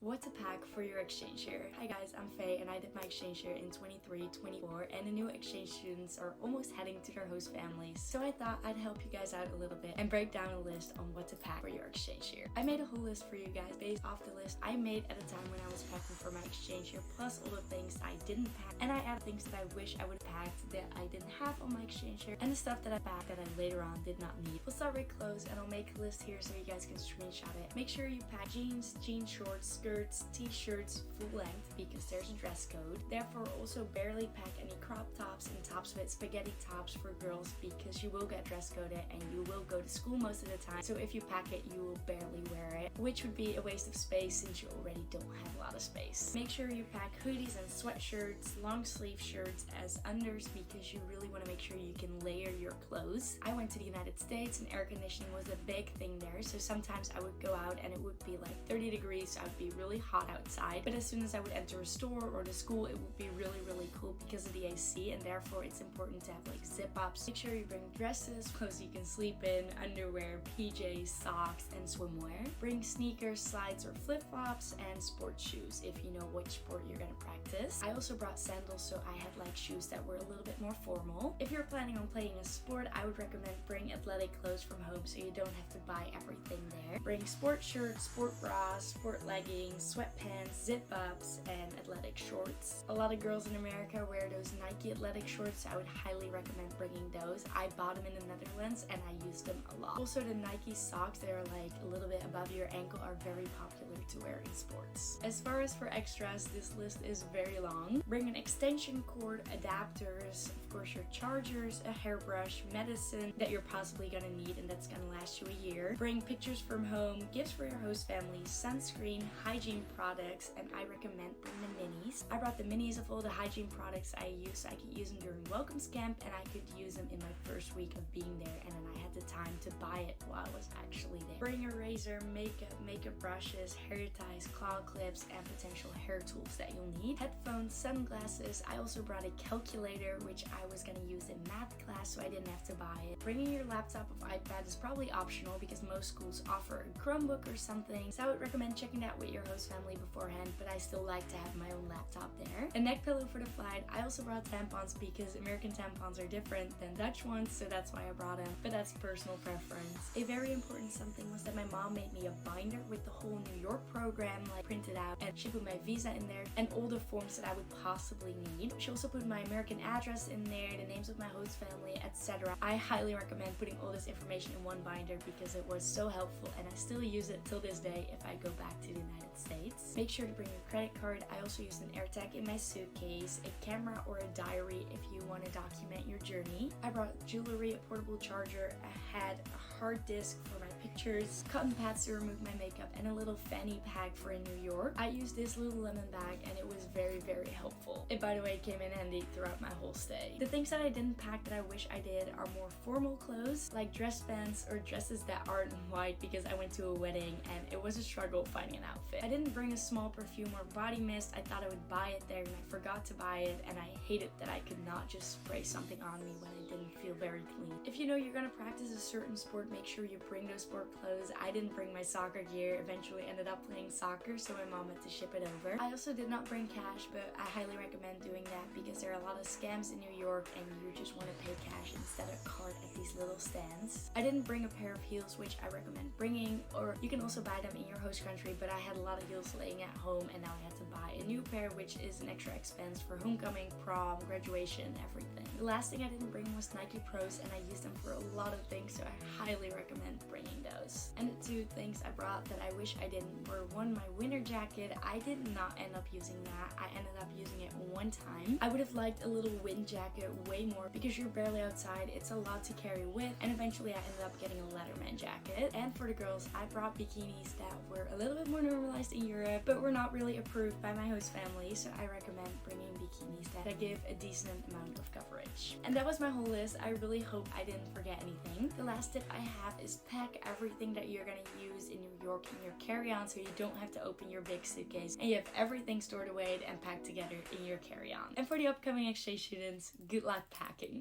What to pack for your exchange year. Hi guys, I'm Faye and I did my exchange year in 23-24 and the new exchange students are almost heading to their host families. So I thought I'd help you guys out a little bit and break down a list on what to pack for your exchange year. I made a whole list for you guys based off the list I made at a time when I was packing for my exchange year, plus all the things I didn't pack, and I added things that I wish I would have packed that I didn't have on my exchange year, and the stuff that I packed that I later on did not need. We'll start with clothes and I'll make a list here so you guys can screenshot it. Make sure you pack jeans, jean shorts, skirts, t-shirts full length because there's a dress code. Therefore also barely pack any crop tops and tops with spaghetti tops for girls because you will get dress coded and you will go to school most of the time. So if you pack it, you will barely wear it, which would be a waste of space since you already don't have a lot of space. Make sure you pack hoodies and sweatshirts, long sleeve shirts as unders because you really want to make sure you can layer your clothes. I went to the United States and air conditioning was a big thing there, so sometimes I would go out and it would be like 30 degrees, so I would be really hot outside, but as soon as I would enter a store or the school, it would be really cool because of the AC, and therefore it's important to have like zip ups. Make sure you bring dresses, clothes you can sleep in, underwear, PJs, socks, and swimwear. Bring sneakers, slides, or flip-flops, and sports shoes if you know which sport you're gonna practice. I also brought sandals, so I had like shoes that were a little bit more formal. If you're planning on playing a sport, I would recommend bring athletic clothes from home so you don't have to buy everything there. Bring sport shirts, sport bras, sport leggings, sweatpants, zip-ups, and athletic shorts. A lot of girls in America wear those Nike athletic shorts, so I would highly recommend bringing those. I bought them in the Netherlands and I used them a lot. Also, the Nike socks that are like a little bit above your ankle are very popular to wear in sports. As far as for extras, this list is very long. Bring an extension cord, adapters, of course your chargers, a hairbrush, medicine that you're possibly gonna need and that's gonna last you a year. Bring pictures from home, gifts for your host family, sunscreen, hygiene products, and I recommend bring the minis. I brought the minis of all the hygiene products I use so I could use them during welcomes camp and I could use them in my first week of being there, and then I had the time to buy it while I was actually there. Bring a razor, makeup brushes, hair ties, claw clips, and potential hair tools that you'll need. Headphones, sunglasses. I also brought a calculator which I was going to use in math class so I didn't have to buy it. Bringing your laptop or iPad is probably optional because most schools offer a Chromebook or something, so I would recommend checking that with your host family beforehand, but I still like to have my own laptop there. A neck pillow for the flight. I also brought tampons because American tampons are different than Dutch ones, so that's why I brought them, but that's personal preference. A very important something was that my mom made me a binder with the whole New York program like printed out, and she put my visa in there and all the forms that I would possibly need. She also put my American address in there, the names of my host family, etc. I highly recommend putting all this information in one binder because it was so helpful and I still use it till this day if I go back to the United States. Make sure to bring your credit card. I also used an AirTag in my suitcase, a camera or a diary if you want to document your journey. I brought jewelry, a portable charger, a hat, a hard disk for my pictures, cotton pads to remove my makeup, and a little fanny pack for in New York. I used this Lululemon bag and it was very helpful. It, by the way, came in handy throughout my whole stay. The things that I didn't pack that I wish I did are more formal clothes like dress pants or dresses that aren't white because I went to a wedding and it was a struggle finding an outfit. I didn't bring a small perfume or body mist. I thought I would buy it there and I forgot to buy it, and I hated that I could not just spray something on me when I didn't feel very clean. If you know you're gonna practice a certain sport, make sure you bring those sport clothes. I didn't bring my soccer gear, eventually ended up playing soccer, so my mom had to ship it over. I also did not bring cash, but I highly recommend doing that because there are a lot of scams in New York and you just want to pay cash instead of card at these little stands. I didn't bring a pair of heels, which I recommend bringing, or you can also buy them in your host country, but I had a lot of heels laying at home and now I had to buy a new pair, which is an extra expense for homecoming, prom, graduation, everything. The last thing I didn't bring was Nike Pros, and I use them for a lot of things, so I highly recommend bringing those. And the two things I brought that I wish I didn't were one, my winter jacket. I did not end up using that. I ended up using it one time. I would have liked a little wind jacket way more because you're barely outside. It's a lot to carry with, and eventually I ended up getting a Letterman jacket. And for the girls, I brought bikinis that were a little bit more normalized in Europe, but were not really approved by my host family, so I recommend bringing bikinis that give a decent amount of coverage. And that was my whole list. I really hope I didn't forget anything. The last tip I have is pack everything that you're gonna use in New York in your carry-on so you don't have to open your big suitcase and you have everything stored away and packed together in your carry-on. And for the upcoming exchange students, good luck packing.